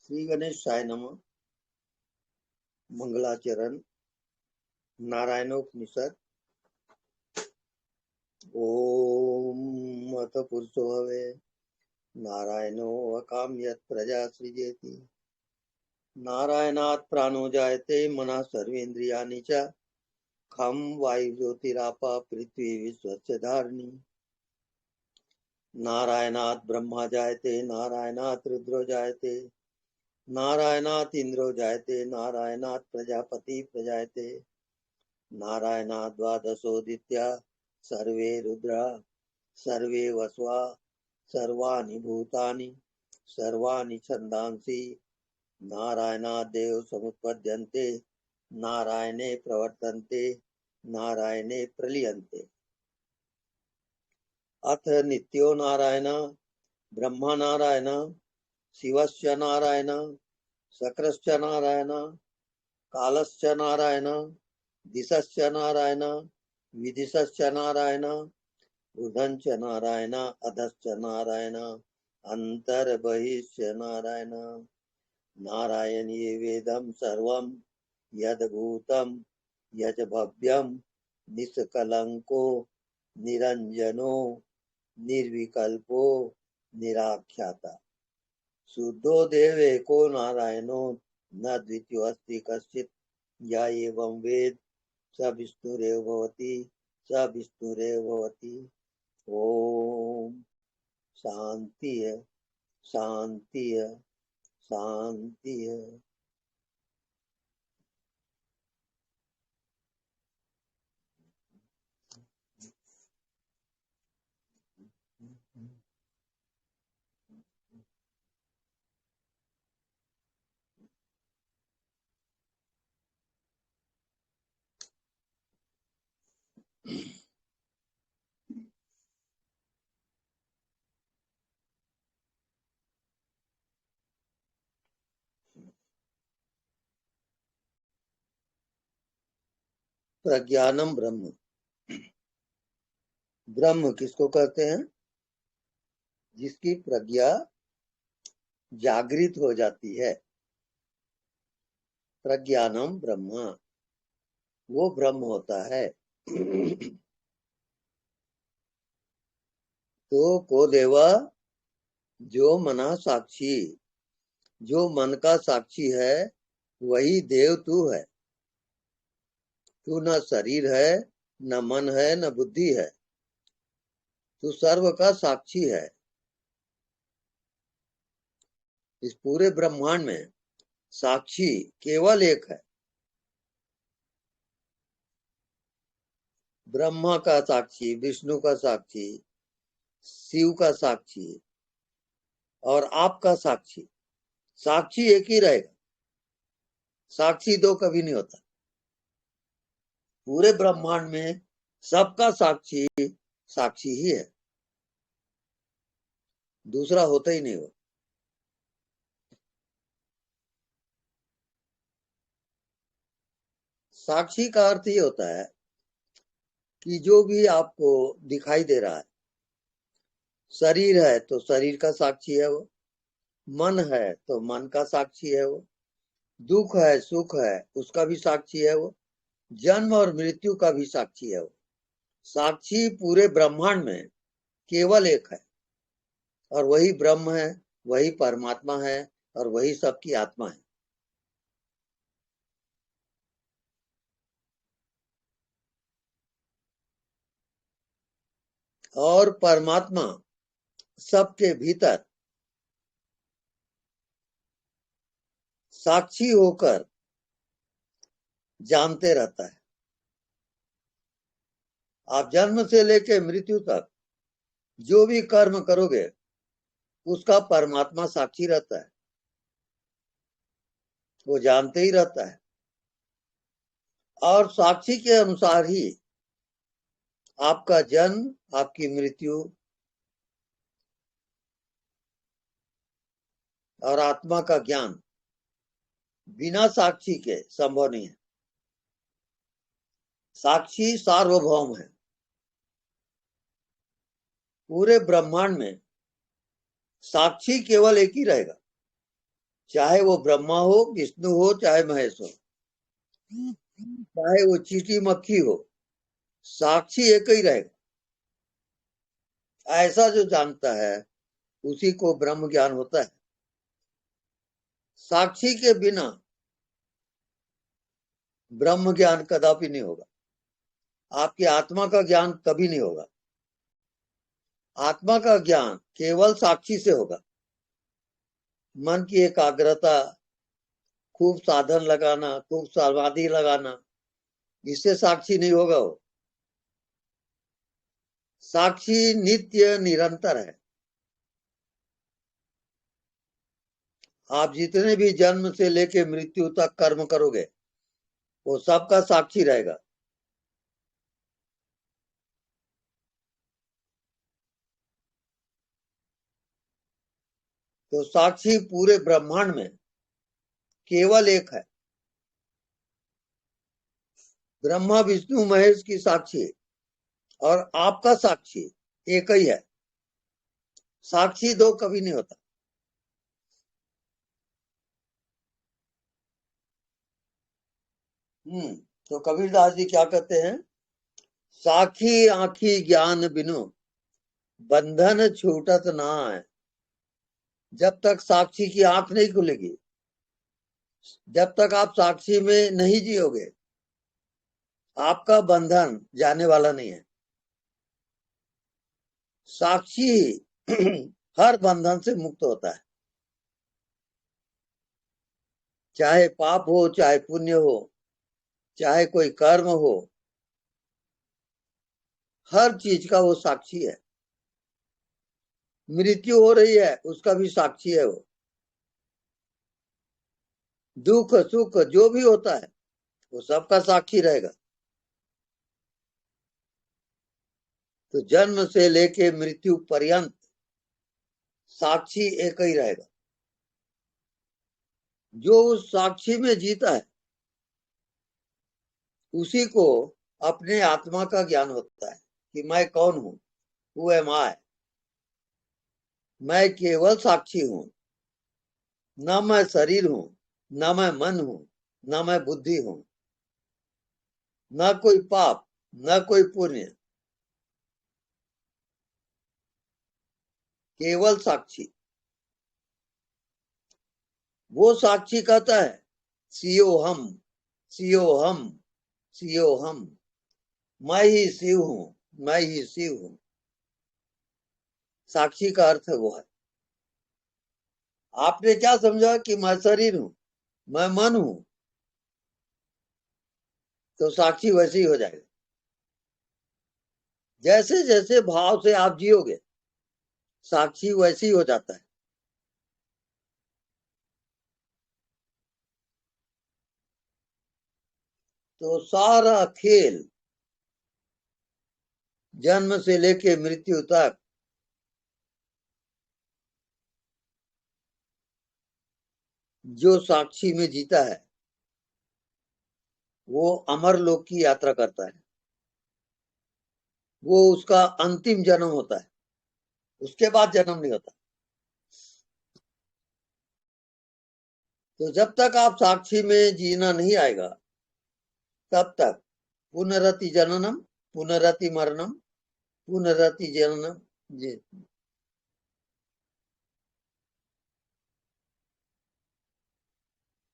श्री गणेशाय नमः। मंगलाचरण नारायणोपनिषद। ओम अथ पुरुषो हवे नारायणो अकाम्यत् प्रजा सृजेति। नारायणात् प्राणो जायते मनः सर्वेन्द्रियाणि च। खं वायु ज्योतिरापः पृथ्वी विश्वस्य धारिणी। नारायणात् ब्रह्मा जायते नारायणात् रुद्रो जायते नारायणात् इंद्रो जायते नारायणात् प्रजापति प्रजायते। नारायणात् द्वादशोदित्या सर्वे रुद्रा सर्वे वस्वा सर्वाणि भूतानि सर्वाणि छन्दांसि। नारायणात् देव समुत्पद्यन्ते नारायणे प्रवर्तन्ते नारायणे प्रलीयन्ते। अथ नित्यो नारायण ब्रह्मा नारायण शिवस्य नारायण शक्रश्च नारायण कालश्च नारायण दिशश्च नारायण विदिशश्च नारायण ऊर्ध्वश्च नारायण अधश्च नारायण अन्तर्बहिश्च नारायण। नारायणीय वेदं सर्वं यद्भूतं यज् भव्यं निष्कलंको निरंजनो निर्विकल्पो निराख्याता। शुद्धो देव एको नारायणो न द्वितीयोऽस्ति कश्चित्। या एवं वेद स विष्णुरेव भवति स विष्णुरेव भवति। ओम शांति शांति शांति। प्रज्ञानम ब्रह्म। ब्रह्म किसको कहते हैं? जिसकी प्रज्ञा जागृत हो जाती है। प्रज्ञानम ब्रह्म, वो ब्रह्म होता है। तो को देवा, जो मना साक्षी, जो मन का साक्षी है वही देव तू है। तू न शरीर है न मन है न बुद्धि है, तू सर्व का साक्षी है। इस पूरे ब्रह्मांड में साक्षी केवल एक है। ब्रह्मा का साक्षी, विष्णु का साक्षी, शिव का साक्षी और आपका साक्षी। साक्षी एक ही रहेगा, साक्षी दो कभी नहीं होता। पूरे ब्रह्मांड में सबका साक्षी साक्षी ही है, दूसरा होता ही नहीं। वो साक्षी का अर्थ ये होता है कि जो भी आपको दिखाई दे रहा है, शरीर है तो शरीर का साक्षी है वो, मन है तो मन का साक्षी है वो, दुख है सुख है उसका भी साक्षी है वो, जन्म और मृत्यु का भी साक्षी है वो। साक्षी पूरे ब्रह्मांड में केवल एक है और वही ब्रह्म है, वही परमात्मा है और वही सबकी आत्मा है। और परमात्मा सबके भीतर साक्षी होकर जानते रहता है। आप जन्म से लेकर मृत्यु तक जो भी कर्म करोगे उसका परमात्मा साक्षी रहता है, वो जानते ही रहता है। और साक्षी के अनुसार ही आपका जन्म, आपकी मृत्यु और आत्मा का ज्ञान बिना साक्षी के संभव नहीं है। साक्षी सार्वभौम है। पूरे ब्रह्मांड में साक्षी केवल एक ही रहेगा, चाहे वो ब्रह्मा हो, विष्णु हो, चाहे महेश हो, चाहे वो चींटी मक्खी हो, साक्षी एक ही रहेगा। ऐसा जो जानता है उसी को ब्रह्म ज्ञान होता है। साक्षी के बिना ब्रह्म ज्ञान कदापि नहीं होगा। आपकी आत्मा का ज्ञान कभी नहीं होगा। आत्मा का ज्ञान केवल साक्षी से होगा। मन की एकाग्रता, खूब साधन लगाना, खूब समाधि लगाना, इससे साक्षी नहीं होगा। वो साक्षी नित्य निरंतर है। आप जितने भी जन्म से लेके मृत्यु तक कर्म करोगे वो सबका साक्षी रहेगा। तो साक्षी पूरे ब्रह्मांड में केवल एक है। ब्रह्मा विष्णु महेश की साक्षी और आपका साक्षी एक ही है। साक्षी दो कभी नहीं होता। तो कबीरदास जी क्या कहते हैं? साखी आंखी ज्ञान बिनु बंधन छूटत ना है। जब तक साक्षी की आंख नहीं खुलेगी, जब तक आप साक्षी में नहीं जियोगे, आपका बंधन जाने वाला नहीं है। साक्षी हर बंधन से मुक्त होता है। चाहे पाप हो, चाहे पुण्य हो, चाहे कोई कर्म हो, हर चीज का वो साक्षी है। मृत्यु हो रही है, उसका भी साक्षी है वो। दुख सुख जो भी होता है वो सबका साक्षी रहेगा। तो जन्म से लेके मृत्यु पर्यंत साक्षी एक ही रहेगा। जो उस साक्षी में जीता है उसी को अपने आत्मा का ज्ञान होता है कि मैं कौन हूं, हु एम आई। मैं केवल साक्षी हूं। न मैं शरीर हूं, न मैं मन हूं, न मैं बुद्धि हूं, न कोई पाप, न कोई पुण्य, केवल साक्षी। वो साक्षी कहता है सियो हम, सियो हम, सियो हम। मैं ही शिव हूं, मैं ही शिव हूं। साक्षी का अर्थ वो है। आपने क्या समझा कि मैं शरीर हूं, मैं मन हूं, तो साक्षी वैसे ही हो जाएगा। जैसे जैसे भाव से आप जियोगे साक्षी वैसे ही हो जाता है। तो सारा खेल जन्म से लेके मृत्यु तक जो साक्षी में जीता है वो अमर लोक की यात्रा करता है। वो उसका अंतिम जन्म होता है, उसके बाद जन्म नहीं होता। तो जब तक आप साक्षी में जीना नहीं आएगा तब तक पुनरति जननम, पुनरति मरणम, पुनरति जननम। जी,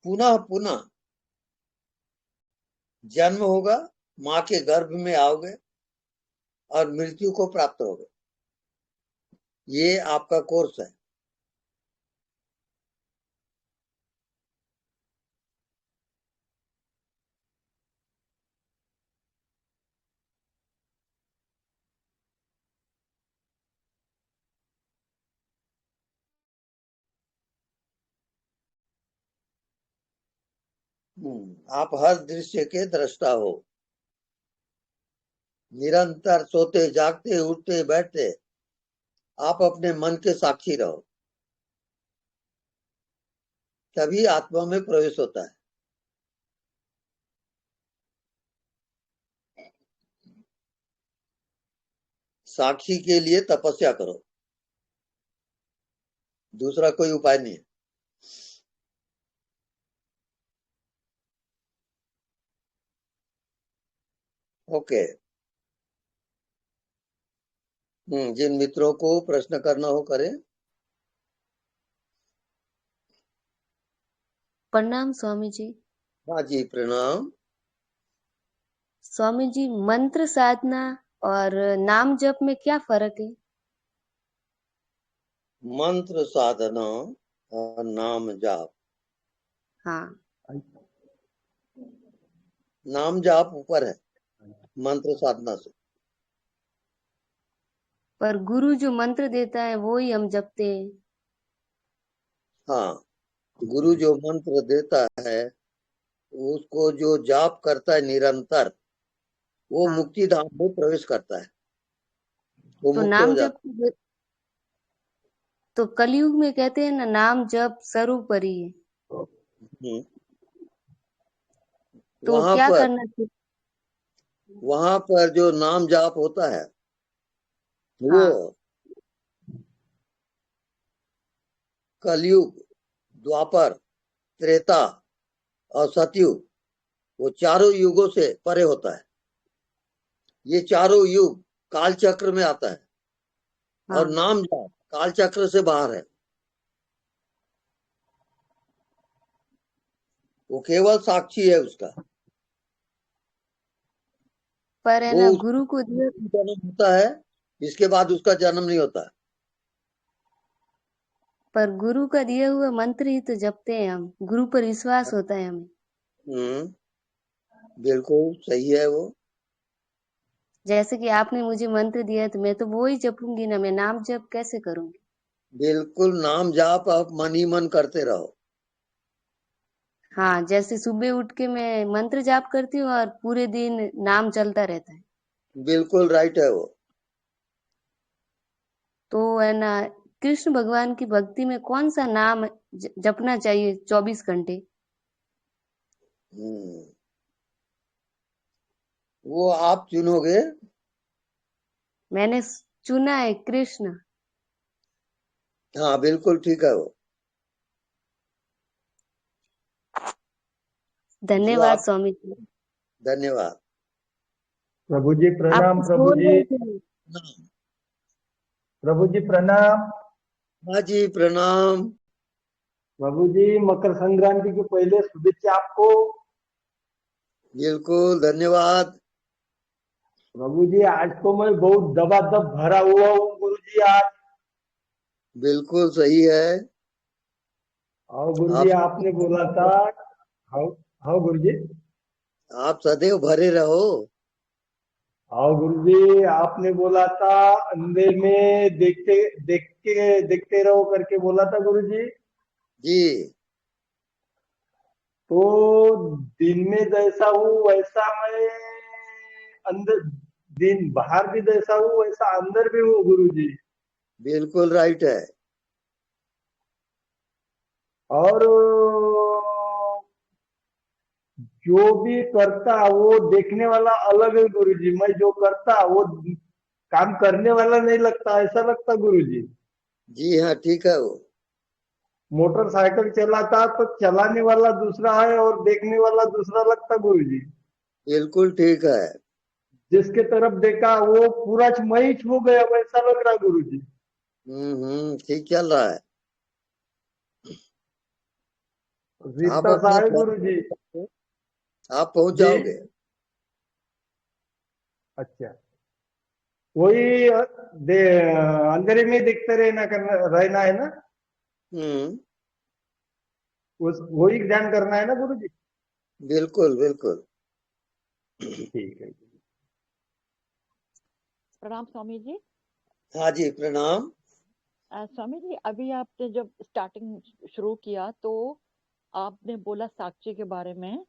पुनः पुनः जन्म होगा, माँ के गर्भ में आओगे और मृत्यु को प्राप्त होगे। ये आपका कोर्स है। आप हर दृश्य के दृष्टा हो। निरंतर सोते जागते उठते बैठते आप अपने मन के साक्षी रहो, तभी आत्मा में प्रवेश होता है। साक्षी के लिए तपस्या करो, दूसरा कोई उपाय नहीं है। ओके। जिन मित्रों को प्रश्न करना हो करें। प्रणाम स्वामी जी। हाँ जी, प्रणाम। स्वामी जी, मंत्र साधना और नाम जप में क्या फर्क है? मंत्र साधना और नाम जाप। हाँ। नाम जाप ऊपर है मंत्र साधना से। पर गुरु जो मंत्र देता है वो ही हम जपते हैं। हाँ, गुरु जो मंत्र देता है उसको जो जाप करता है निरंतर, वो हाँ। मुक्ति धाम में प्रवेश करता है, वो तो मुक्त हो नाम जप जाता तो कलयुग में कहते हैं ना, नाम जप सर्वोपरि है। है। तो वहां क्या पर करना चाहिए? वहां पर जो नाम जाप होता है वो हाँ। कलयुग, द्वापर, त्रेता और सतयुग, वो चारों युगों से परे होता है। ये चारों युग काल चक्र में आता है और हाँ। नाम जाप काल चक्र से बाहर है। वो केवल साक्षी है उसका। पर है वो ना, उसका गुरु को दिया जन्म होता है, इसके बाद उसका जन्म नहीं होता। पर गुरु का दिया हुआ मंत्र ही तो जपते हैं हम। गुरु पर विश्वास होता है हमें। हम्म, बिल्कुल सही है वो। जैसे कि आपने मुझे मंत्र दिया है तो मैं तो वो ही जपूंगी ना, मैं नाम जप कैसे करूंगी? बिल्कुल, नाम जाप आप मन ही मन करते रहो। हाँ, जैसे सुबह उठ के मैं मंत्र जाप करती हूँ और पूरे दिन नाम चलता रहता है। बिल्कुल राइट है वो। तो है ना, कृष्ण भगवान की भक्ति में कौन सा नाम जपना चाहिए 24 घंटे? हम्म, वो आप चुनोगे। मैंने चुना है कृष्ण। हाँ, बिल्कुल ठीक है वो। जो धन्यवाद आप, स्वामी जी। धन्यवाद। प्रभु जी आप प्रणाम। कुछ प्रभु बोल जी, रहे थे? प्रभु जी प्रणाम। हाँ जी, प्रणाम। प्रभु जी, मकर संक्रांति के पहले शुभेच्छा आपको। बिल्कुल धन्यवाद। प्रभु जी, आज तो मैं बहुत दबादब भरा हुआ हूँ गुरु जी आज। बिल्कुल सही है। और गुरु जी आप आपने बोला था। हाँ। हाँ गुरु जी। आप सदैव भरे रहो। हाँ गुरु जी, आपने बोला था अंधे में देखते रहो करके बोला था गुरु जी। जी, तो दिन में जैसा हूँ वैसा मैं अंदर, दिन बाहर भी जैसा हूँ वैसा अंदर भी हूँ गुरु जी। बिल्कुल राइट है। और जो भी करता वो देखने वाला अलग है गुरु जी। मैं जो करता वो काम करने वाला नहीं लगता, ऐसा लगता गुरु जी। जी हाँ, ठीक है वो। मोटरसाइकिल चलाता तो चलाने वाला दूसरा है और देखने वाला दूसरा लगता गुरु जी। बिल्कुल ठीक है। जिसके तरफ देखा वो पूरा मैं ही छू गया वैसा लग रहा गुरु जी। ठीक चल रहा है। आप रीता सा अपना है गुरु जी। प्रयास, आप पहुंच जी। जाओगे। अच्छा। वही दे अंधेरे में देखते रहना है ना। हम्म, उस वही ध्यान करना है ना गुरु जी। बिल्कुल बिल्कुल। ठीक है। प्रणाम स्वामी जी। हाँ जी, प्रणाम। स्वामी जी, अभी आपने जब स्टार्टिंग शुरू किया तो आपने बोला साक्षी के बारे में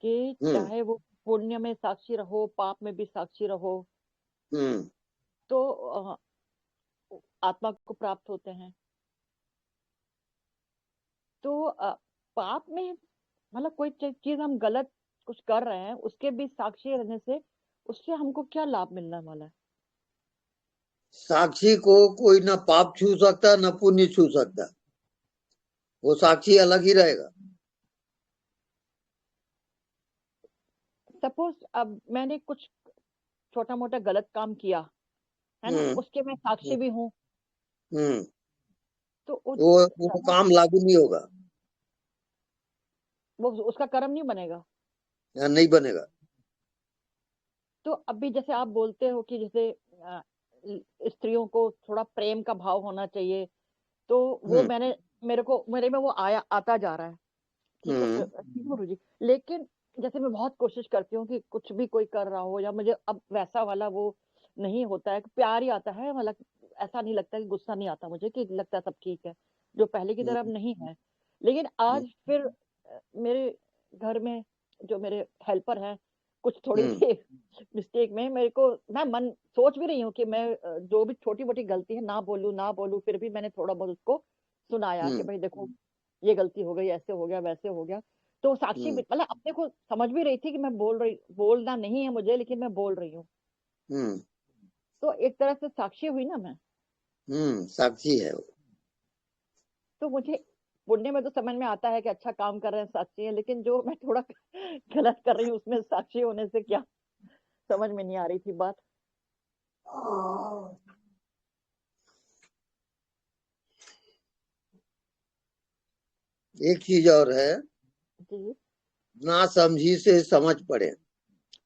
कि हम्म चाहे वो पुण्य में साक्षी रहो, पाप में भी साक्षी रहो, हम्म तो आत्मा को प्राप्त होते हैं। तो पाप में मतलब कोई चीज हम गलत कुछ कर रहे हैं, उसके भी साक्षी रहने से उससे हमको क्या लाभ मिलने वाला है? साक्षी को कोई ना पाप छू सकता ना पुण्य छू सकता। वो साक्षी अलग ही रहेगा। सपोज अब मैंने कुछ छोटा मोटा गलत काम किया है ना, उसके मैं साक्षी भी हूँ, तो वो काम लागू नहीं होगा, वो उसका कर्म नहीं बनेगा। या नहीं बनेगा। तो अभी जैसे आप बोलते हो कि जैसे स्त्रियों को थोड़ा प्रेम का भाव होना चाहिए, तो वो मेरे में वो आता जा रहा है। ठीक है गुरु जी, लेकिन जैसे मैं बहुत कोशिश करती हूँ कि कुछ भी कोई कर रहा हो या मुझे अब वैसा वाला वो नहीं होता है, प्यार ही आता है, मतलब ऐसा नहीं लगता कि गुस्सा नहीं आता मुझे, कि लगता है सब ठीक है, जो पहले की तरह अब नहीं है। लेकिन आज फिर मेरे घर में जो मेरे हेल्पर हैं, कुछ थोड़ी सी मिस्टेक में मेरे को, मैं मन सोच भी रही हूँ कि मैं जो भी छोटी मोटी गलती है ना बोलूं, फिर भी मैंने थोड़ा बहुत उसको सुनाया कि भाई देखो ये गलती हो गई, ऐसे हो गया, वैसे हो गया। तो साक्षी मतलब अपने को समझ भी रही थी कि मैं बोलना नहीं है मुझे, लेकिन मैं बोल रही हूँ। तो एक तरह से साक्षी हुई ना मैं। साक्षी है वो। तो मुझे पुण्य में तो समझ में आता है कि अच्छा काम कर रहे हैं, साक्षी है, लेकिन जो मैं थोड़ा गलत कर रही हूँ उसमें साक्षी होने से क्या, समझ में नहीं आ रही थी बात। एक चीज और है, जी ना समझी से समझ पड़े,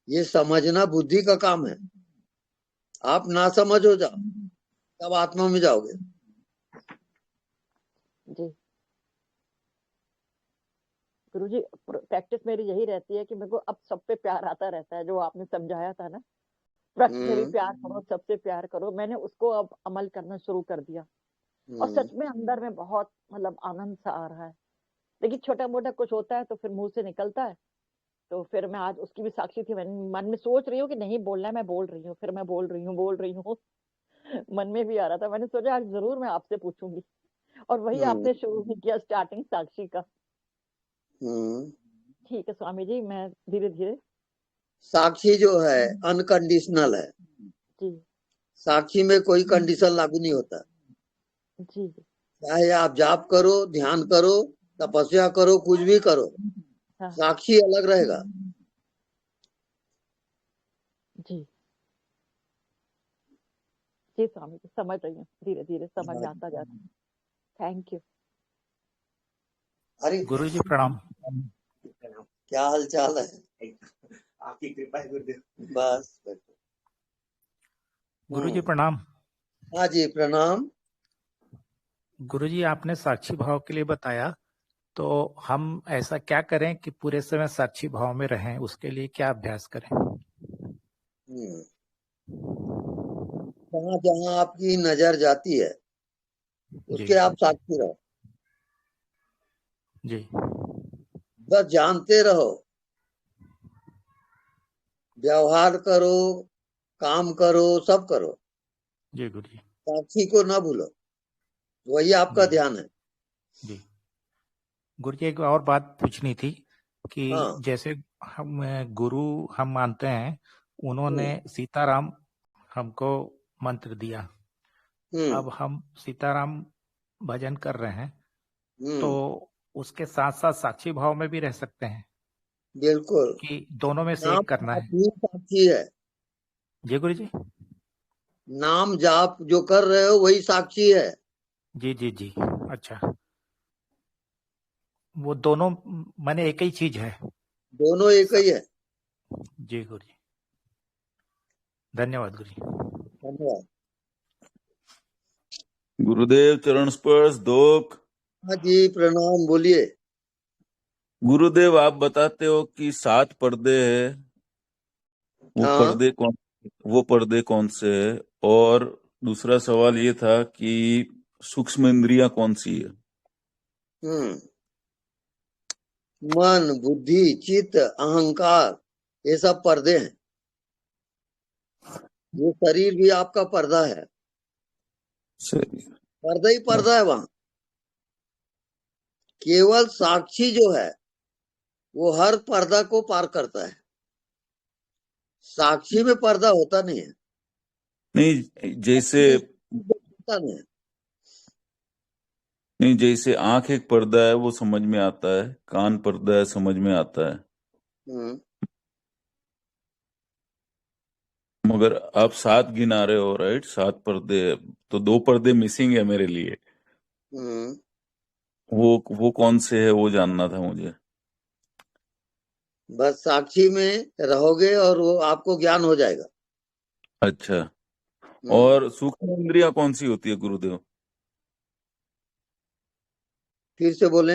ये समझना बुद्धि का काम है। आप ना समझ हो जाओ तब आत्मा में जाओगे। जी गुरुजी, प्रैक्टिस मेरी यही रहती है कि मेरे को अब सब पे प्यार आता रहता है, जो आपने समझाया था ना, प्रश्न भी प्यार करो, सबसे प्यार करो, मैंने उसको अब अमल करना शुरू कर दिया। और सच में अंदर में बहुत मतलब आनंद सा आ रहा है। लेकिन छोटा मोटा कुछ होता है तो फिर मुंह से निकलता है, तो फिर मैं आज उसकी भी साक्षी थी, मैंने मन में सोच रही हूँ कि नहीं बोलना है, मैं बोल रही हूँ, फिर मैं बोल रही हूँ मन में भी आ रहा था, मैंने सोचा आज जरूर मैं आपसे पूछूंगी, और वही आपने शुरू भी किया स्टार्टिंग साक्षी का। ठीक है स्वामी जी, मैं धीरे धीरे। साक्षी जो है अनकंडीशनल है। जी साक्षी में कोई कंडीशन लागू नहीं होता। जी चाहे आप जाप करो, ध्यान करो, तपस्या करो, कुछ भी करो, हाँ साक्षी अलग रहेगा। जी जी स्वामी जी, समझ रही हूँ, धीरे धीरे समझ में आता जाता है। Thank you. अरे गुरु जी प्रणाम। क्या हाल चाल है? आपकी कृपा है गुरुदेव। बस गुरु जी प्रणाम। हाँ जी प्रणाम। गुरु जी, आपने साक्षी भाव के लिए बताया, तो हम ऐसा क्या करें कि पूरे समय साक्षी भाव में रहें, उसके लिए क्या अभ्यास करें? जहाँ जहाँ आपकी नजर जाती है जी उसके आप साक्षी रहो। जी बस जानते रहो, व्यवहार करो, काम करो, सब करो, जी गुरु जी। साक्षी को ना भूलो, वही आपका जी ध्यान है। जी गुरु जी, एक और बात पूछनी थी कि हाँ जैसे हम गुरु हम मानते हैं, उन्होंने सीताराम हमको मंत्र दिया, अब हम सीताराम भजन कर रहे हैं, तो उसके साथ साथ साक्षी भाव में भी रह सकते हैं बिल्कुल। कि दोनों में से नाम एक करना है? अपनी साक्षी है। जी गुरु जी। नाम जाप जो कर रहे हो वही साक्षी है। जी जी जी अच्छा, वो दोनों माने एक ही चीज है? दोनों एक ही है। जी गुरु जी, धन्यवाद गुरु जी। धन्यवाद। गुरुदेव चरण स्पर्श दोक। हाँ जी प्रणाम, बोलिए। गुरुदेव, आप बताते हो कि 7 पर्दे हैं, हाँ वो पर्दे कौन से है? और दूसरा सवाल ये था कि सूक्ष्म इंद्रियां कौन सी है? मन, बुद्धि, चित्त, अहंकार, ये सब पर्दे हैं। ये शरीर भी आपका पर्दा है, सही। पर्दा ही पर्दा है। वहां केवल साक्षी जो है वो हर पर्दा को पार करता है। साक्षी में पर्दा होता नहीं है। नहीं जैसे होता नहीं है। नहीं जैसे आंख एक पर्दा है, वो समझ में आता है, कान पर्दा है, समझ में आता है, मगर आप 7 गिना रहे हो, राइट? 7 पर्दे, तो 2 पर्दे मिसिंग है मेरे लिए। हम्म, वो कौन से है, वो जानना था मुझे। बस साक्षी में रहोगे और वो आपको ज्ञान हो जाएगा। अच्छा, और सूक्ष्म इंद्रियां कौन सी होती है गुरुदेव? फिर से बोले।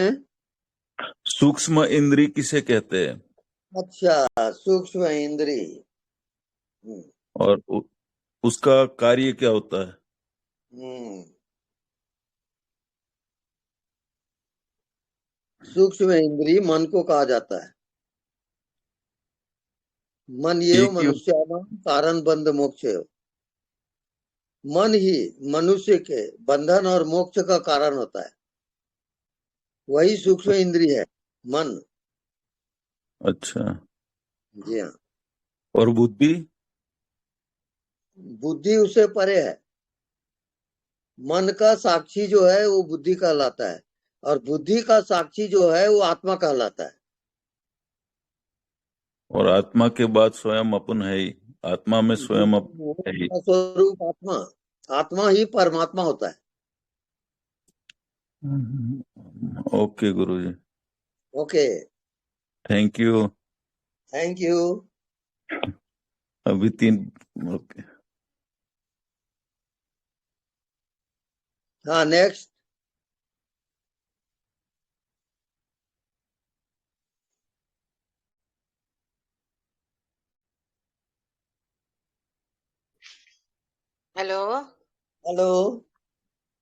सूक्ष्म इंद्री किसे कहते हैं? अच्छा, सूक्ष्म इंद्री। और उसका कार्य क्या होता है? सूक्ष्म इंद्री मन को कहा जाता है। मन ये एक ही। मनुष्याणां कारण बंध मोक्ष। मन ही मनुष्य के बंधन और मोक्ष का कारण होता है। वही सूक्ष्म इंद्री है, मन। अच्छा, जी हाँ। और बुद्धि? बुद्धि उससे परे है। मन का साक्षी जो है वो बुद्धि कहलाता है, और बुद्धि का साक्षी जो है वो आत्मा कहलाता है। और आत्मा के बाद स्वयं अपन है ही, आत्मा में स्वयं है ही। स्वरूप आत्मा, आत्मा ही परमात्मा होता है। Okay Guruji, okay, thank you. Thank you. अभी 3। ओके, हाँ, नेक्स्ट। हेलो। हेलो।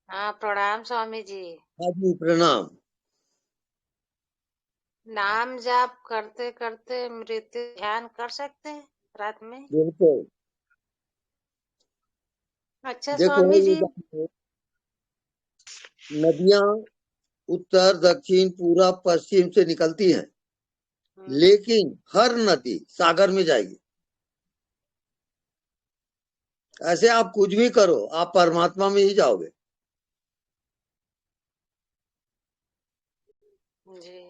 हाँ, प्रणाम स्वामी जी। हाँ जी, प्रणाम। नाम जाप करते करते मृत्यु ध्यान कर सकते हैं रात में? बिल्कुल। अच्छा देखो, स्वामी ये जी। जानो, नदियां उत्तर दक्षिण पूरब पश्चिम से निकलती हैं, लेकिन हर नदी सागर में जाएगी। ऐसे आप कुछ भी करो, आप परमात्मा में ही जाओगे। जी।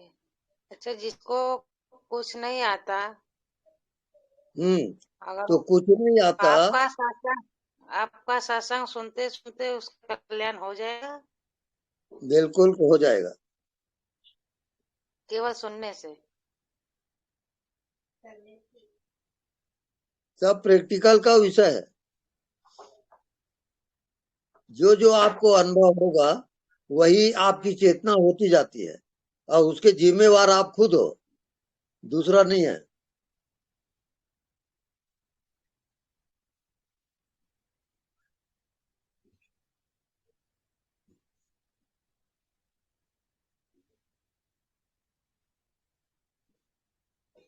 अच्छा, जिसको कुछ नहीं आता, अगर तो कुछ नहीं आता। आपका सत्संग सुनते सुनते उसका कल्याण हो जाएगा बिल्कुल हो जाएगा। केवल सुनने से? सब प्रैक्टिकल का विषय है। जो जो आपको अनुभव होगा वही आपकी चेतना होती जाती है, और उसके जिम्मेवार आप खुद हो, दूसरा नहीं है।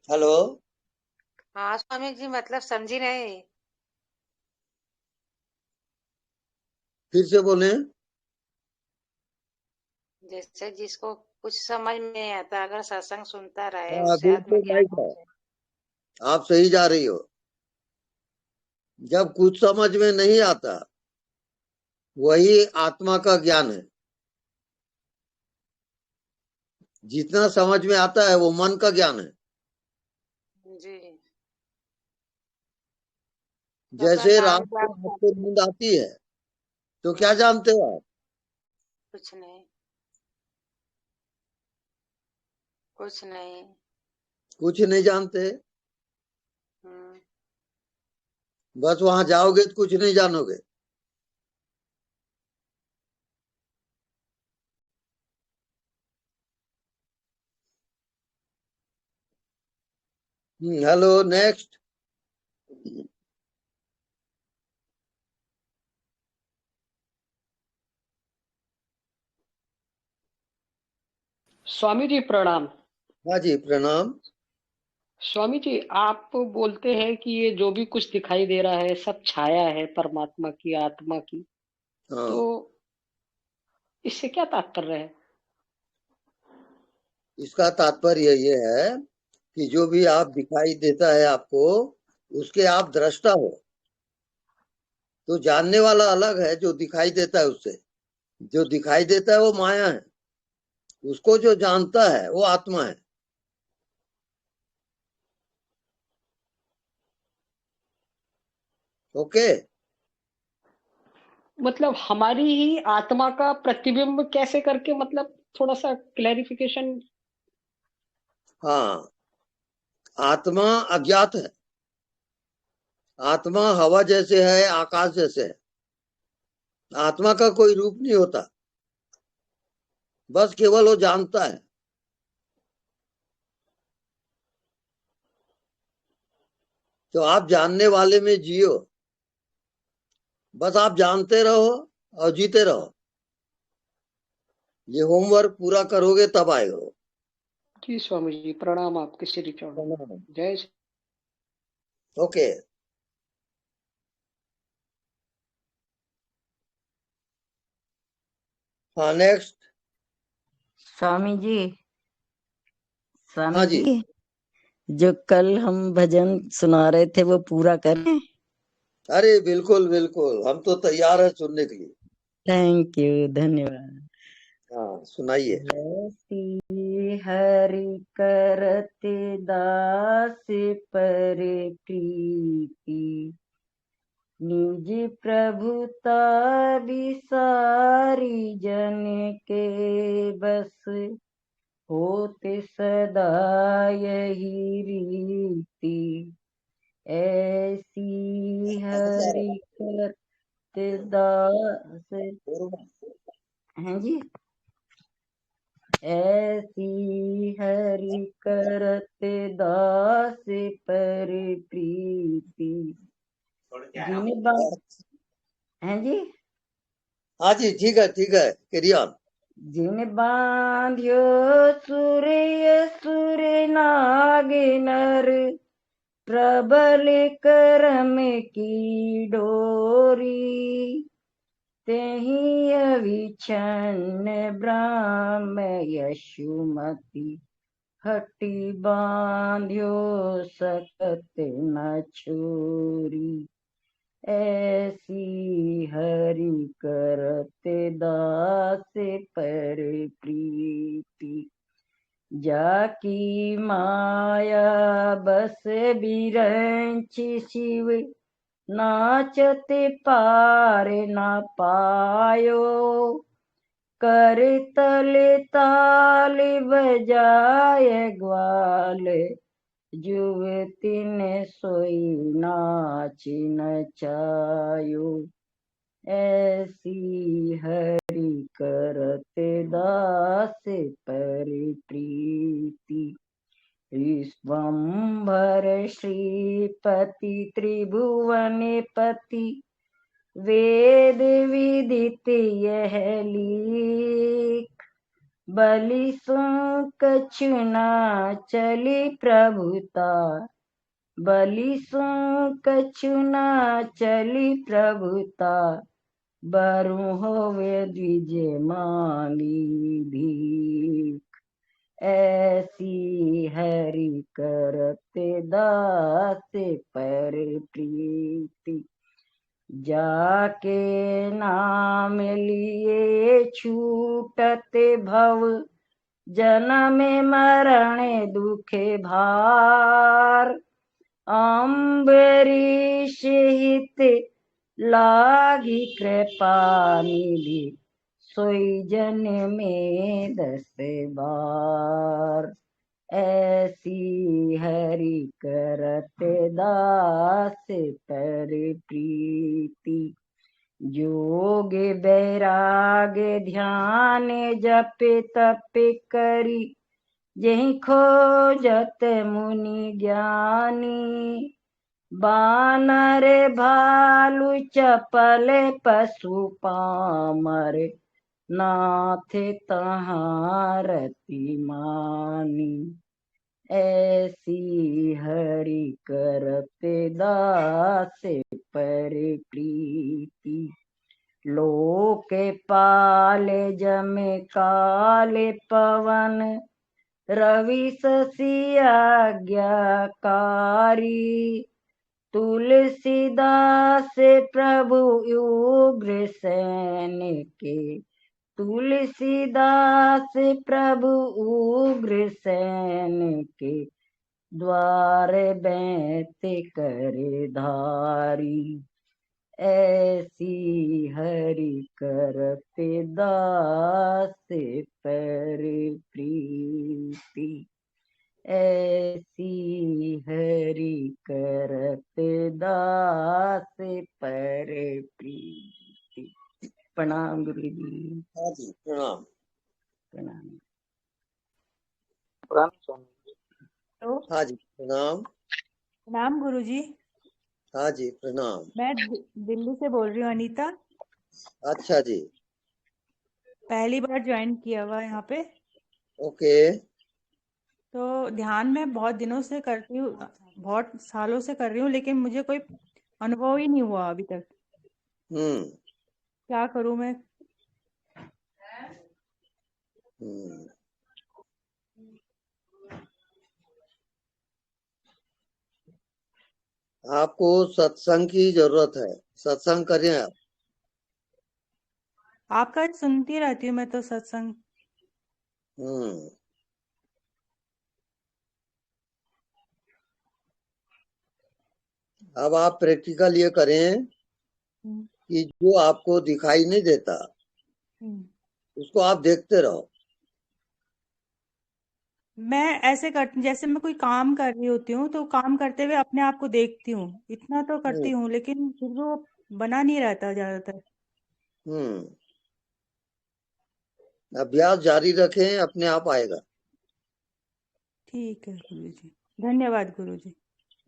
हेलो। हाँ स्वामी जी, मतलब समझी नहीं। फिर से बोले। जैसे जिसको कुछ समझ में नहीं आता, अगर सत्संग सुनता रहे, हाँ, उससे बिल्कुल आत्मज्ञान राइट हो है, जाए। आप सही जा रही हो। जब कुछ समझ में नहीं आता, वही आत्मा का ज्ञान है। जितना समझ में आता है वो मन का ज्ञान है। जी। तो अगर जैसे नाम रात को जाप आपको करते, नींद आती है, तो क्या जानते हो आप? कुछ नहीं, कुछ नहीं। कुछ नहीं जानते। हम्म। बस वहां जाओगे तो कुछ नहीं जानोगे। Hello, next. स्वामी जी प्रणाम। हाँ जी, प्रणाम। स्वामी जी, आप बोलते हैं कि ये जो भी कुछ दिखाई दे रहा है सब छाया है परमात्मा की, आत्मा की। तो हाँ, इससे क्या तात्पर्य है? इसका तात्पर्य ये है कि जो भी आप दिखाई देता है आपको, उसके आप दृष्टा हो। तो जानने वाला अलग है जो दिखाई देता है उससे। जो दिखाई देता है वो माया है, उसको जो जानता है वो आत्मा है। ओके, मतलब हमारी ही आत्मा का प्रतिबिंब कैसे करके, मतलब थोड़ा सा क्लैरिफिकेशन। हाँ, आत्मा अज्ञात है, आत्मा हवा जैसे है, आकाश जैसे है, आत्मा का कोई रूप नहीं होता, बस केवल वो जानता है। तो आप जानने वाले में जियो, बस आप जानते रहो और जीते रहो। ये होमवर्क पूरा करोगे तब आएगा वो। जी स्वामी जी, प्रणाम आपके श्री चरणों। जय श्री। ओके, हाँ नेक्स्ट। स्वामी जी, हाँ स्वामी जी, जी, जो कल हम भजन सुना रहे थे वो पूरा करें। अरे बिल्कुल बिल्कुल, हम तो तैयार है सुनने के लिए। थैंक यू, धन्यवाद। हाँ सुनाइए। जैसी हरि करते दास पर प्रीति, निज प्रभुता विसारी जन के बस, होते सदा यही रीति। ऐसी हरि करते दास हैं जी, ऐसी हरि करते दास पर प्रीति, जिन बा हैं जी, हाँ जी, ठीक है, कैरी ऑन। जिन बांध्यो सूर्य सुर नाग नर, प्रबल करम की डोरी, तेहि अविछन्न ब्राह्म यशुमति, हटि बांध्यो सकत न छोरी। ऐसी हरि करते दास पर प्रीति, जाकी माया बस बिरंच शिव, नाचत पार न पायो, कर तल ताल बजाय ग्वाल, जुवती ने सोई नाच नचायो। ऐसी हरि करते दास पर प्रीति, विश्वम्भर श्रीपति त्रिभुवन पति, वेद विदित यह लीक, बलि सो कछु न चली प्रभुता, बलि सो कछु न चली प्रभुता, बरु होवे द्विज मांगी भीख। ऐसी हरि करते दास पर प्रीति, जाके नाम लिए छूटते भव, जन्म मरण दुखे भार, अम्बरीश हित लागी कृपा निधि, सोई जन में 10 बार। ऐसी हरि करते दास पर प्रीति, जोग बैराग ध्यान जप तप करी, जहि खोजत मुनि ज्ञानी, बानर भालु चपल पशु पामर, नाथ तहाँ रति मानी। ऐसी हरि करते दास पर प्रीति, लोक पाल जम काल पवन, रवि शशि आज्ञाकारी, तुलसीदास प्रभु उग्र सैन के, तुलसीदास प्रभु उग्र सैन के, द्वार बैत कर धारी। ऐसी हरि करते दास पर प्रीति, ऐसी हरि करते दास पर प्रीति। प्रणाम गुरु जी। हाँ जी, प्रणाम। प्रणाम। प्रणाम स्वामी जी। हेलो, हाँ जी, प्रणाम। प्रणाम गुरु जी। हाँ जी, प्रणाम। मैं दिल्ली से बोल रही हूँ, अनीता। अच्छा जी, पहली बार ज्वाइन किया हुआ यहाँ पे। ओके। तो ध्यान में बहुत दिनों से करती हूँ, बहुत सालों से कर रही हूँ, लेकिन मुझे कोई अनुभव ही नहीं हुआ अभी तक। हम्म क्या करूँ मैं? हम्म आपको सत्संग की जरूरत है। सत्संग करें आप। आपका सुनती रहती हूँ मैं तो सत्संग। हम्म अब आप प्रैक्टिकल ये करें हम्म, कि जो आपको दिखाई नहीं देता हम्म। उसको आप देखते रहो। मैं ऐसे करती, जैसे मैं कोई काम कर रही होती हूँ तो काम करते हुए अपने आप को देखती हूँ, इतना तो करती हम्म हूँ, लेकिन फिर वो बना नहीं रहता ज्यादातर। हम्म अभ्यास जारी रखें, अपने आप आएगा। ठीक है गुरु जी, धन्यवाद गुरु जी।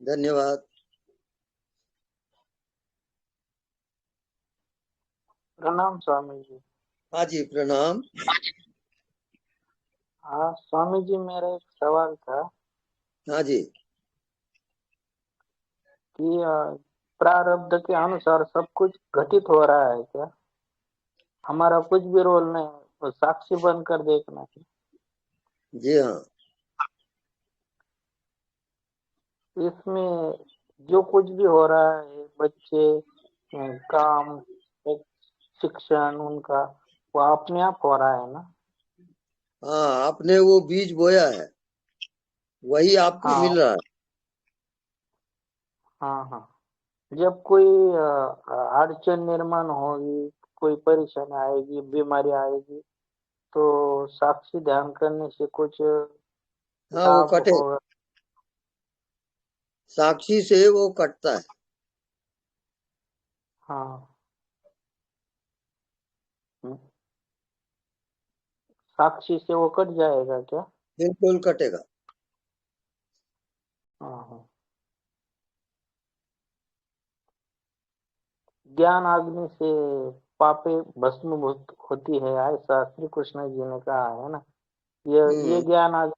धन्यवाद। प्रणाम स्वामी जी। हाँ जी, प्रणाम। हाँ स्वामी जी, मेरा एक सवाल था हाँ जी, कि प्रारब्ध के अनुसार सब कुछ घटित हो रहा है क्या? हमारा कुछ भी रोल नहीं है, तो साक्षी बनकर देखना है। जी हाँ। इसमें जो कुछ भी हो रहा है, बच्चे, काम, शिक्षण उनका, वो अपने आप हो रहा है ना? हाँ, आपने वो बीज बोया है, वही आपको हाँ मिल रहा है। हाँ हाँ। जब कोई अड़चन निर्माण होगी, कोई परेशानी आएगी, बीमारी आएगी, तो साक्षी ध्यान करने से कुछ हाँ, वो लाभ कटे। होगा? साक्षी से वो कटता है। हाँ। साक्षी से वो कट जाएगा क्या? बिल्कुल कटेगा। हाँ हाँ। ज्ञान अग्नि से पापे भस्मीभूत होती है, ऐसा श्री कृष्ण जी ने कहा है ना। ये ज्ञान अग्नि।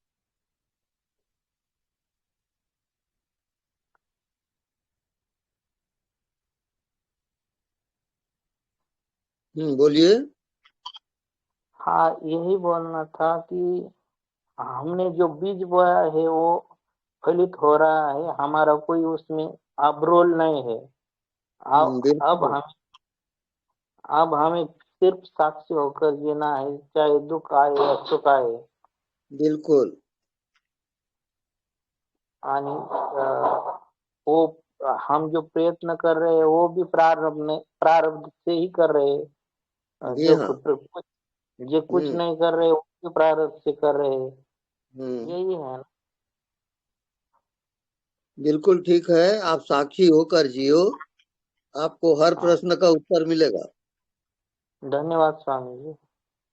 बोलिए। हाँ, यही बोलना था कि हमने जो बीज बोया है वो फलित हो रहा है, हमारा कोई उसमें अब रोल नहीं है। अब बिल्कुल। अब हमें सिर्फ साक्षी होकर जीना है, चाहे दुख आए या सुख आए। बिल्कुल। आणि वो हम जो प्रयत्न कर रहे हैं वो भी प्रारब्ध से ही कर रहे हैं। जी जो हाँ। कुछ नहीं कर रहे वो भी प्रारब्ध से कर रहे हैं। यही है ना? बिल्कुल ठीक है। आप साक्षी होकर जियो, आपको हर हाँ। प्रश्न का उत्तर मिलेगा। धन्यवाद स्वामी जी।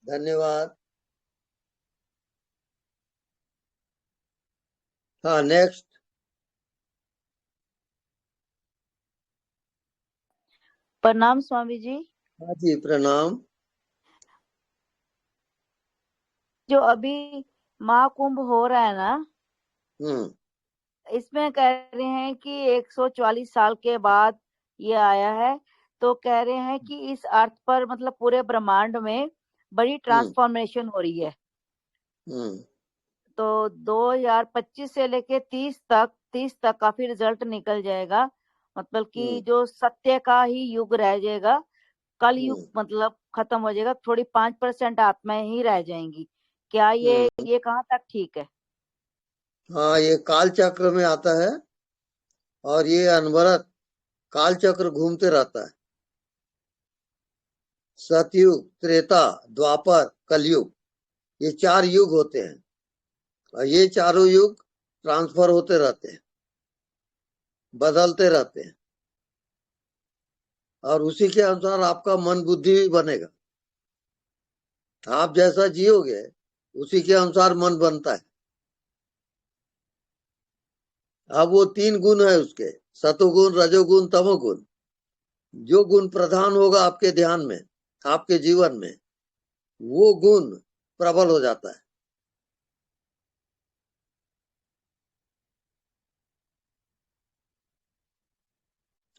धन्यवाद। हाँ, नेक्स्ट। प्रणाम स्वामी जी। हाँ जी, प्रणाम। जो अभी महाकुंभ हो रहा है ना, इसमें कह रहे हैं कि 144 साल के बाद ये आया है, तो कह रहे हैं कि इस अर्थ पर मतलब पूरे ब्रह्मांड में बड़ी ट्रांसफॉर्मेशन हो रही है। तो 2025 से लेके 30 तक काफी रिजल्ट निकल जाएगा, मतलब कि जो सत्य का ही युग रह जाएगा, कल युग मतलब खत्म हो जाएगा, थोड़ी 5% आत्माएं ही रह जाएंगी। क्या ये कहाँ तक ठीक है? हाँ, ये काल चक्र में आता है और ये अनवरत काल चक्र घूमते रहता है। सतयुग, त्रेता, द्वापर, कलयुग, ये 4 युग होते हैं और ये चारों युग ट्रांसफर होते रहते हैं, बदलते रहते हैं और उसी के अनुसार आपका मन बुद्धि भी बनेगा। आप जैसा जियोगे उसी के अनुसार मन बनता है। अब वो 3 गुण है उसके, सतोगुण, रजोगुण, तमोगुण। जो गुण प्रधान होगा आपके ध्यान में, आपके जीवन में, वो गुण प्रबल हो जाता है।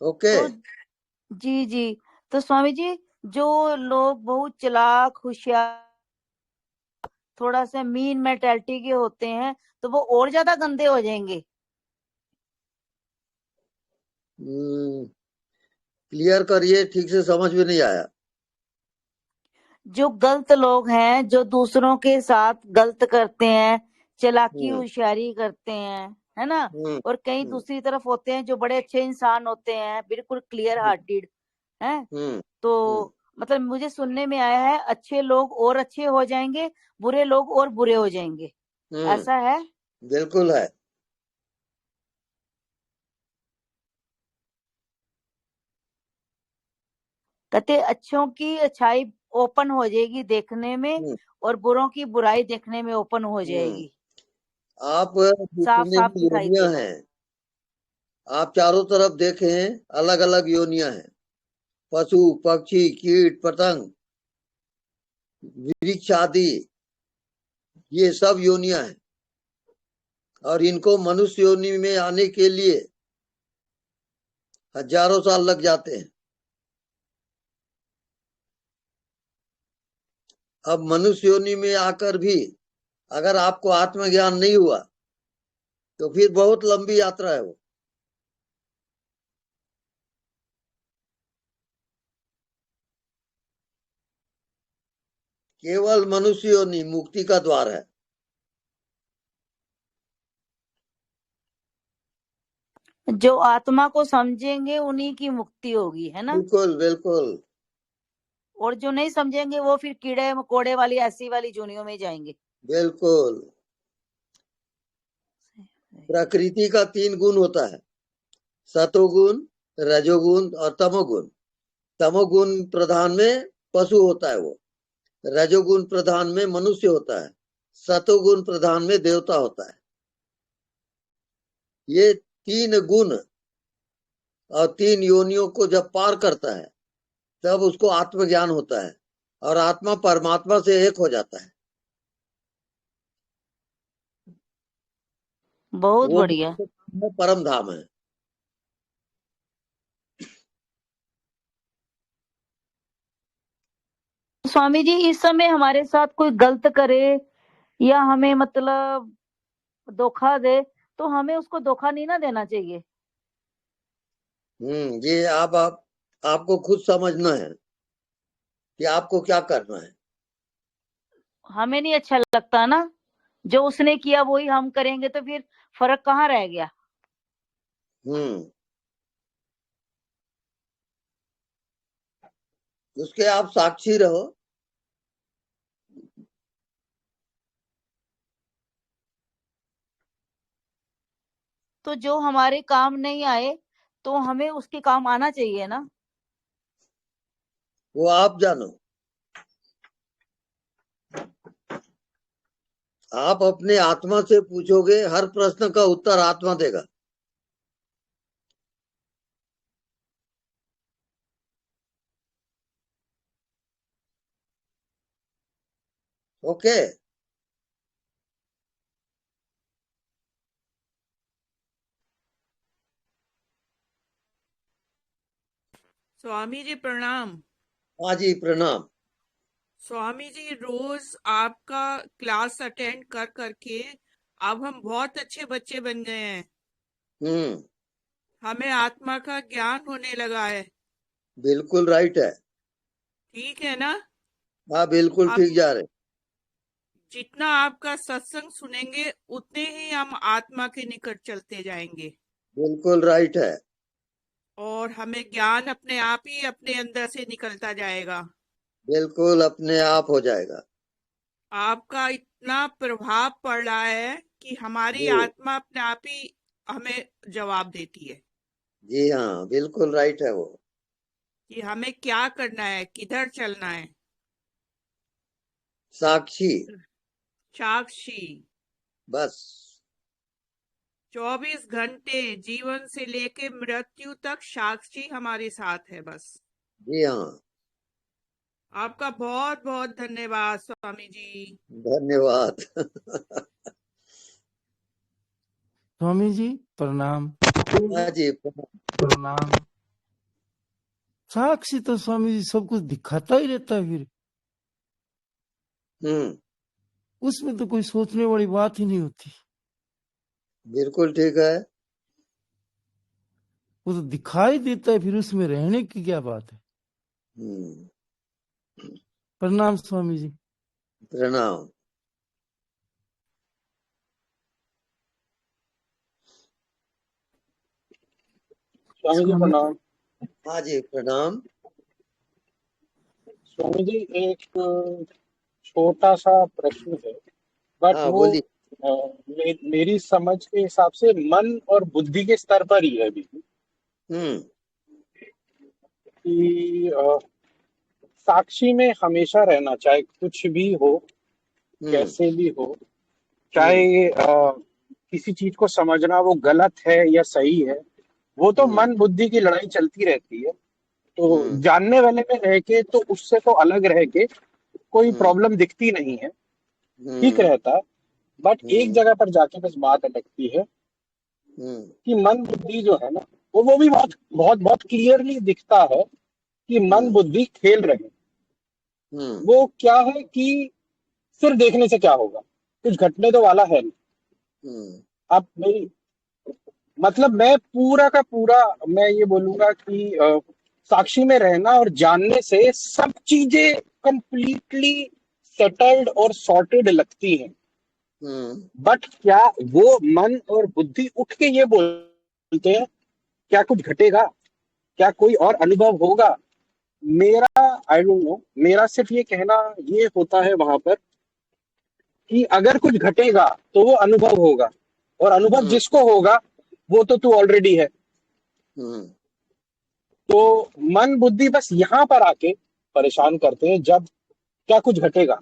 ओके। तो जी तो स्वामी जी, जो लोग बहुत चालाक, होशियार, थोड़ा सा मीन मेंटालिटी के होते हैं, तो वो और ज्यादा गंदे हो जाएंगे। क्लियर करिए, ठीक से समझ में नहीं आया। जो गलत लोग हैं, जो दूसरों के साथ गलत करते हैं, चालाकी होशियारी करते हैं, है ना, और कई दूसरी तरफ होते हैं जो बड़े अच्छे इंसान होते हैं, बिल्कुल क्लियर हार्टेड हैं। तो मतलब मुझे सुनने में आया है, अच्छे लोग और अच्छे हो जाएंगे, बुरे लोग और बुरे हो जाएंगे, ऐसा है? बिल्कुल है। कहते अच्छों की अच्छाई ओपन हो जाएगी देखने में, और बुरों की बुराई देखने में ओपन हो जाएगी। आप साफ जितने साफ भी दिखाई योनियां देगा। हैं, आप चारों तरफ देखें, अलग अलग योनियां हैं। पशु, पक्षी, कीट, पतंग, वृक्ष आदि, ये सब योनियां हैं और इनको मनुष्य योनि में आने के लिए हजारों साल लग जाते हैं। अब मनुष्य योनि में आकर भी अगर आपको आत्मज्ञान नहीं हुआ तो फिर बहुत लंबी यात्रा है वो। केवल मनुष्य योनि मुक्ति का द्वार है। जो आत्मा को समझेंगे उन्हीं की मुक्ति होगी, है ना? बिल्कुल बिल्कुल। और जो नहीं समझेंगे वो फिर कीड़े मकोड़े वाली ऐसी वाली जोनियों में जाएंगे। बिल्कुल। प्रकृति का 3 गुण होता है, सतोगुण, रजोगुण और तमोगुण। तमोगुण प्रधान में पशु होता है वो, रजोगुण प्रधान में मनुष्य होता है, सतोगुण प्रधान में देवता होता है। ये 3 गुण और 3 योनियों को जब पार करता है तब उसको आत्मज्ञान होता है और आत्मा परमात्मा से एक हो जाता है। बहुत वो बढ़िया। परम धाम है। स्वामी जी, इस समय हमारे साथ कोई गलत करे या हमें मतलब धोखा दे, तो हमें उसको धोखा नहीं ना देना चाहिए। ये आपको खुद समझना है कि आपको क्या करना है। हमें नहीं अच्छा लगता ना, जो उसने किया वही हम करेंगे तो फिर फर्क कहाँ रह गया। उसके आप साक्षी रहो। तो जो हमारे काम नहीं आए तो हमें उसके काम आना चाहिए ना। वो आप जानो। आप अपने आत्मा से पूछोगे, हर प्रश्न का उत्तर आत्मा देगा। ओके। स्वामी जी प्रणाम। हाँ जी प्रणाम। स्वामी जी, रोज आपका क्लास अटेंड कर करके अब हम बहुत अच्छे बच्चे बन गए हैं। हमें आत्मा का ज्ञान होने लगा है। बिल्कुल राइट है। ठीक है ना? हाँ बिल्कुल ठीक जा रहे। जितना आपका सत्संग सुनेंगे उतने ही हम आत्मा के निकट चलते जाएंगे। बिल्कुल राइट है। और हमें ज्ञान अपने आप ही अपने अंदर से निकलता जाएगा। बिल्कुल अपने आप हो जाएगा। आपका इतना प्रभाव पड़ रहा है कि हमारी जी आत्मा अपने आप ही हमें जवाब देती है जी हाँ, बिल्कुल राइट है वो। कि हमें क्या करना है, किधर चलना है। साक्षी, साक्षी बस। 24 घंटे जीवन से लेके मृत्यु तक साक्षी हमारे साथ है बस। जी हाँ, आपका बहुत बहुत धन्यवाद स्वामी जी। धन्यवाद। स्वामी जी प्रणाम। हाँ जी, प्रणाम। साक्षी तो स्वामी जी सब कुछ दिखाता ही रहता है, फिर उसमें तो कोई सोचने वाली बात ही नहीं होती। बिल्कुल ठीक है। वो तो दिखाई देता है, फिर उसमें रहने की क्या बात है। प्रणाम स्वामी जी। प्रणाम। स्वामी जी प्रणाम। हाँ जी प्रणाम। स्वामी जी एक छोटा सा प्रश्न है, बट हाँ वो बोलिए। मेरी समझ के हिसाब से मन और बुद्धि के स्तर पर ही है अभी कि साक्षी में हमेशा रहना, चाहे कुछ भी हो, कैसे भी हो, चाहे किसी चीज को समझना वो गलत है या सही है, वो तो मन बुद्धि की लड़ाई चलती रहती है। तो जानने वाले में रह के तो उससे तो अलग रह के कोई प्रॉब्लम दिखती नहीं है, ठीक रहता है। बट एक जगह पर जाके बस बात अटकती है कि मन बुद्धि जो है ना, वो भी बहुत बहुत बहुत क्लियरली दिखता है कि मन बुद्धि खेल रहे हैं। वो क्या है कि सिर्फ देखने से क्या होगा, कुछ घटने तो वाला है नहीं। अब मेरी मतलब मैं पूरा का पूरा मैं ये बोलूंगा कि साक्षी में रहना और जानने से सब चीजें कंप्लीटली सेटल्ड और सॉर्टेड लगती हैं। बट क्या वो मन और बुद्धि उठ के ये बोलते हैं क्या कुछ घटेगा, क्या कोई और अनुभव होगा? मेरा आई डोंट नो, मेरा सिर्फ ये कहना ये होता है वहां पर कि अगर कुछ घटेगा तो वो अनुभव होगा, और अनुभव जिसको होगा वो तो तू ऑलरेडी है। तो मन बुद्धि बस यहां पर आके परेशान करते हैं जब क्या कुछ घटेगा,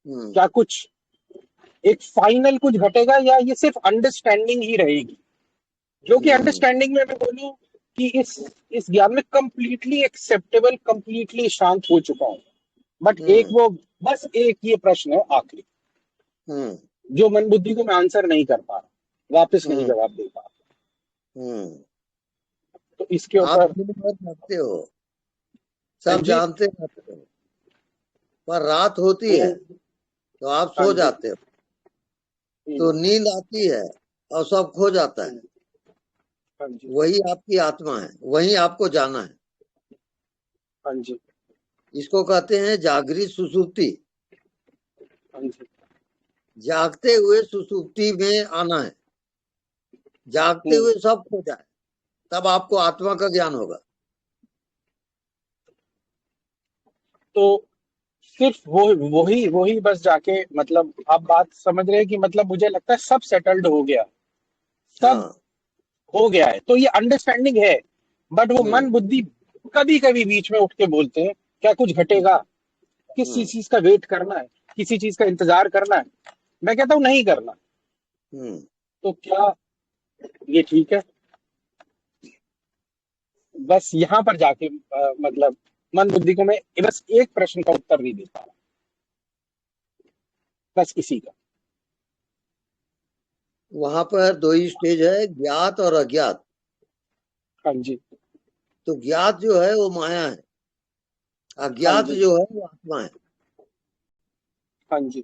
क्या कुछ एक फाइनल कुछ घटेगा, या ये सिर्फ अंडरस्टैंडिंग ही रहेगी, जो कि अंडरस्टैंडिंग में मैं बोलूं कि इस ज्ञान में कंप्लीटली एक्सेप्टेबल, कंप्लीटली शांत हो चुका हूं। बट एक वो बस एक ये प्रश्न है आखिरी, जो मन बुद्धि को मैं आंसर नहीं कर पा रहा, वापस नहीं जवाब दे पा रहा। तो इसके आप ऊपर दिन भर जागते हो, सब जानते रहते हो, पर रात होती है तो आप सो जाते हो, तो नींद आती है और सब खो जाता है। वही आपकी आत्मा है, वही आपको जाना है। हाँ जी, इसको कहते हैं जागृत सुसुप्ति। जागते हुए सुसुप्ति में आना है, जागते हुए सब खो जाए तब आपको आत्मा का ज्ञान होगा। तो सिर्फ वही वही बस जाके, मतलब आप बात समझ रहे हैं कि मतलब मुझे लगता है सब सेटल्ड हो गया, सब हो गया है, तो ये अंडरस्टैंडिंग है। बट वो मन बुद्धि कभी कभी बीच में उठ के बोलते हैं क्या कुछ घटेगा, किसी चीज का वेट करना है, किसी चीज का इंतजार करना है। मैं कहता हूं नहीं करना। तो क्या ये ठीक है? बस यहां पर जाके मतलब मन बुद्धि को मैं बस एक प्रश्न का उत्तर नहीं दे पा रहा, बस इसी का। वहां पर दो ही स्टेज है, ज्ञात और अज्ञात। हाँ जी। तो ज्ञात जो है वो माया है, अज्ञात जो है वो आत्मा है। हाँ जी।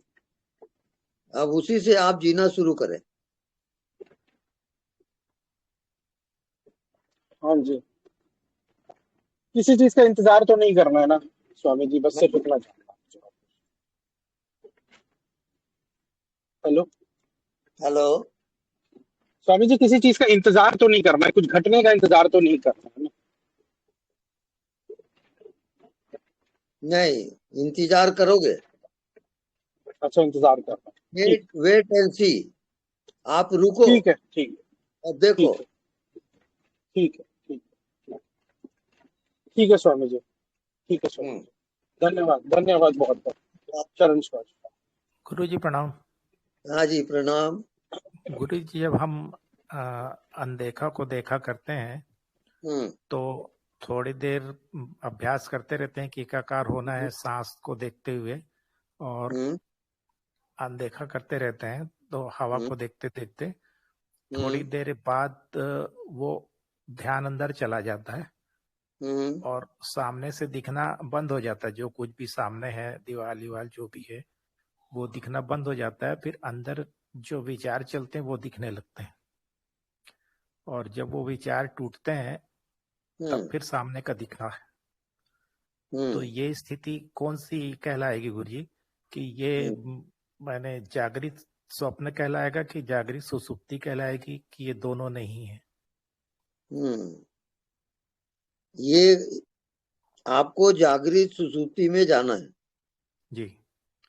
अब उसी से आप जीना शुरू करें। हाँ जी, किसी चीज का इंतजार तो नहीं करना है ना स्वामी जी, बस सिर्फ इतना जानना। हेलो हेलो स्वामी जी, किसी चीज का इंतजार तो नहीं करना है, कुछ घटने का इंतजार तो नहीं करना है ना? नहीं, इंतजार करोगे। अच्छा, इंतजार करना। ठीक वेट एंड सी। आप रुको ठीक है, ठीक है, और देखो। ठीक है, ठीक है, ठीक है, ठीक है स्वामी जी, ठीक है स्वामी जी। धन्यवाद, धन्यवाद बहुत बहुत। चरण स्पर्श। गुरु जी प्रणाम। हाँ जी प्रणाम। गुरु जी, जब हम अनदेखा को देखा करते हैं तो थोड़ी देर अभ्यास करते रहते हैं कि एकाकार होना है सांस को देखते हुए, और अनदेखा करते रहते हैं तो हवा को देखते देखते थोड़ी देर बाद वो ध्यान अंदर चला जाता है और सामने से दिखना बंद हो जाता है। जो कुछ भी सामने है, दीवार जो भी है, वो दिखना बंद हो जाता है। फिर अंदर जो विचार चलते हैं वो दिखने लगते हैं, और जब वो विचार टूटते हैं तब फिर सामने का दिखना है। तो ये स्थिति कौन सी कहलाएगी गुरु जी? कि ये मैंने जागृत स्वप्न कहलाएगा कि जागृत सुसुप्ति कहलाएगी कि ये दोनों नहीं है? ये आपको जागृत सुसुप्ति में जाना है जी।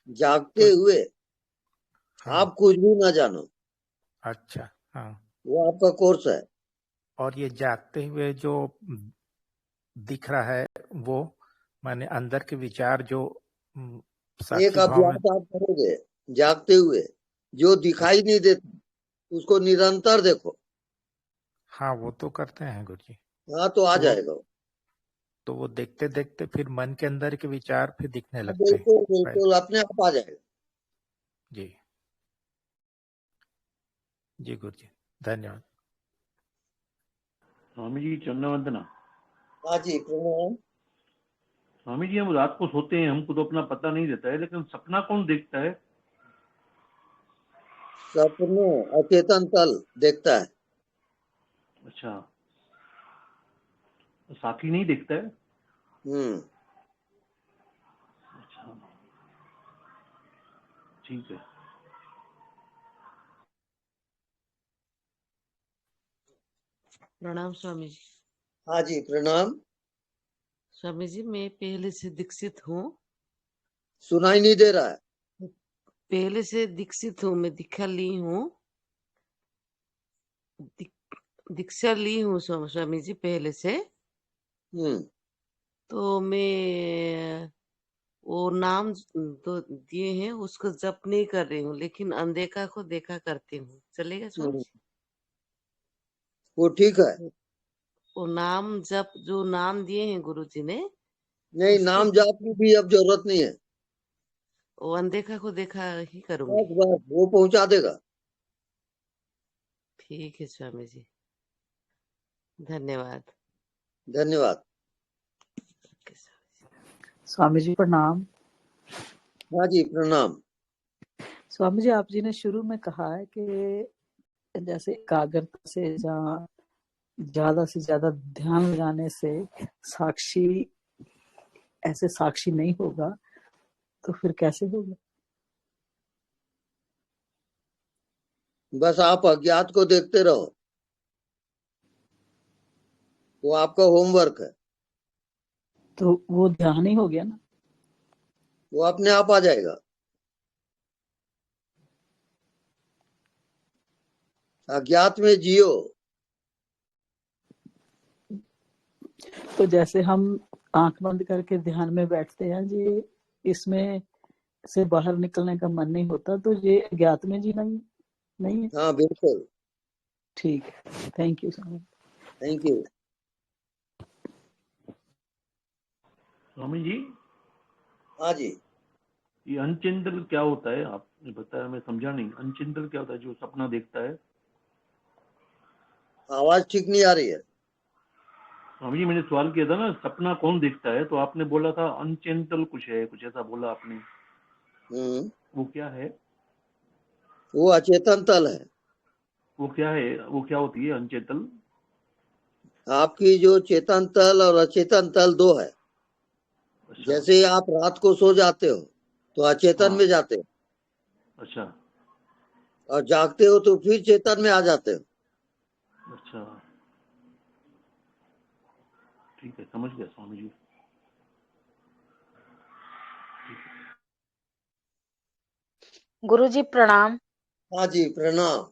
जागते हुए आप कुछ भी ना जानो। अच्छा, हाँ, वो आपका कोर्स है। और ये जागते हुए जो दिख रहा है वो माने अंदर के विचार जो एक अभ्यास आप करोगे जागते हुए, जो दिखाई नहीं देता उसको निरंतर देखो। हाँ, वो तो करते हैं गुरु जी। हाँ, तो आ जाएगा। तो वो देखते देखते फिर मन के अंदर के विचार फिर दिखने लगते हैं। बिल्कुल बिल्कुल, अपने आप आ जाएगा। जी जी गुरु जी, धन्यवाद। स्वामी जी चंद्र वंदना। हाँ जी प्रणाम। स्वामी जी, हम रात को सोते हैं, हमको तो अपना पता नहीं रहता है, लेकिन सपना कौन देखता है? सपने अचेतन तल देखता है। अच्छा, साथी नहीं देखता है? अच्छा, ठीक है। प्रणाम स्वामी जी। हाँ जी प्रणाम। स्वामी जी, मैं पहले से दीक्षित हूँ। सुनाई नहीं दे रहा है। पहले से दीक्षित हूँ, मैं दीक्षा ली हूँ, दीक्षा ली हूँ स्वामी जी पहले से। तो मैं वो नाम तो दिए हैं, उसको जप नहीं कर रही हूँ, लेकिन अनदेखा को देखा करती हूँ। चलेगा स्वामी जी? वो ठीक है। वो नाम जप जो नाम दिए हैं गुरु जी ने, नहीं, नाम जाप की भी अब जरूरत नहीं है। वो अनदेखा को देखा ही करूंगी। बस बस वो पहुंचा देगा। ठीक है स्वामी जी, धन्यवाद। धन्यवाद। स्वामी जी प्रणाम। हाँ जी प्रणाम। स्वामी जी, आप जी ने शुरू में कहा है कि जैसे एकाग्रता से जहाँ ज्यादा से ज्यादा ध्यान लगाने से साक्षी ऐसे साक्षी नहीं होगा, तो फिर कैसे होगा? बस आप अज्ञात को देखते रहो, वो आपका होमवर्क है। तो वो ध्यान ही हो गया ना? वो अपने आप आ जाएगा। अज्ञात में जियो। तो जैसे हम आंख बंद करके ध्यान में बैठते हैं जी, इसमें से बाहर निकलने का मन नहीं होता, तो ये अज्ञात में जीना ही नहीं है? हाँ बिल्कुल। ठीक है, thank you Swami. Thank you. Swami ji. हाँ जी। ये अनचिंतन क्या होता है? आपने बताया, मैं समझा नहीं। अनचिंतन क्या होता है जो सपना देखता है? आवाज ठीक नहीं आ रही है। स्वामी जी, मैंने सवाल किया था ना, सपना कौन देखता है, तो आपने बोला था अनचेंतल कुछ है, कुछ ऐसा बोला आपने। वो क्या है? वो अचेतन तल है। वो क्या है? वो क्या होती है अनचेतन? आपकी जो चेतन तल और अचेतन तल दो है। अच्छा। जैसे आप रात को सो जाते हो तो अचेतन में जाते हो। अच्छा। और जागते हो तो फिर चेतन में आ जाते हो। अच्छा, ठीक है, समझ गया स्वामी जी। गुरुजी प्रणाम। हाँ जी प्रणाम।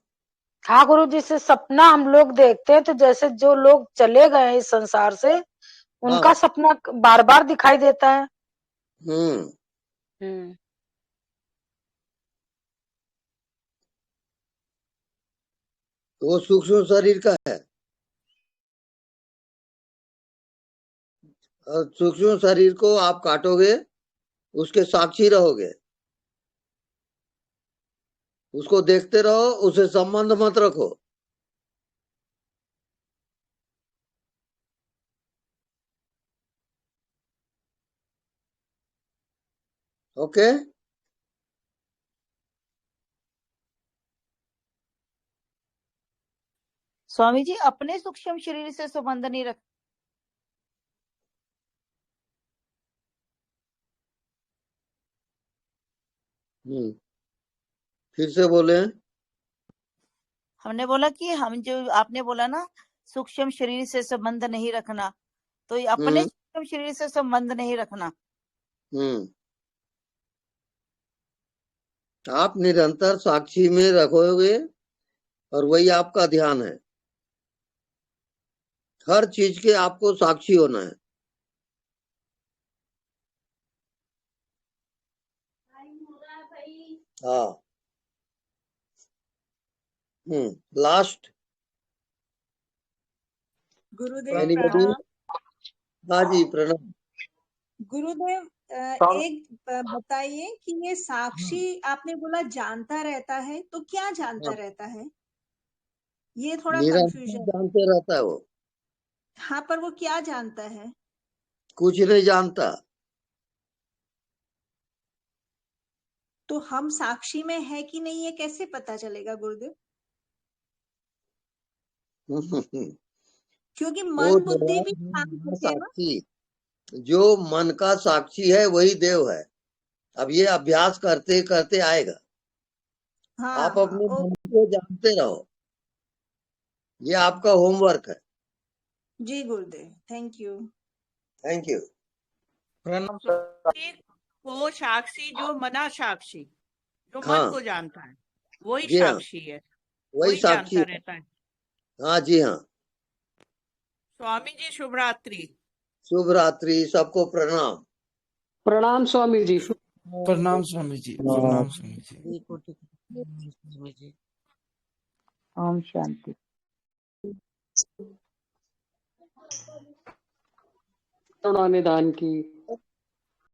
हाँ गुरुजी, से सपना हम लोग देखते हैं तो जैसे जो लोग चले गए हैं इस संसार से, उनका हाँ। सपना बार बार दिखाई देता है। हम्म वो सूक्ष्म शरीर का है और सूक्ष्म शरीर को आप काटोगे, उसके साक्षी रहोगे, उसको देखते रहो, उसे संबंध मत रखो। ओके। स्वामी जी, अपने सूक्ष्म शरीर से संबंध नहीं रख। फिर से बोले। हमने बोला कि हम जो आपने बोला ना, सूक्ष्म शरीर से संबंध नहीं रखना, तो ये अपने सूक्ष्म शरीर से संबंध नहीं रखना। आप निरंतर साक्षी में रखोगे और वही आपका ध्यान है। हर चीज के आपको साक्षी होना है। हाँ। लास्ट। गुरुदेव प्रणाम। हाँ जी प्रणाम। गुरुदेव एक बताइए कि ये साक्षी आपने बोला जानता रहता है, तो क्या जानता रहता है? ये थोड़ा कंफ्यूजन। जानते रहता है वो। हाँ, पर वो क्या जानता है? कुछ नहीं जानता। तो हम साक्षी में है कि नहीं, ये कैसे पता चलेगा गुरुदेव? क्योंकि मन बुद्धि भी साक्षी, जो मन का साक्षी है वही देव है। अब ये अभ्यास करते करते आएगा। हाँ, आप अपने मन को जानते रहो, ये आपका होमवर्क है। जी गुरुदेव, थैंक यू। Thank you. वो साक्षी जो मना साक्षी, जो हाँ। मन को जानता है, वही जी हाँ, साक्षी है, वही साक्षी जानता है। रहता है। हाँ जी हाँ। स्वामी जी शुभ रात्रि। शुभ रात्रि, सबको प्रणाम। प्रणाम स्वामी जी। प्रणाम स्वामी जी। प्रणाम स्वामी जी। ओम शांति। करुणा निदान की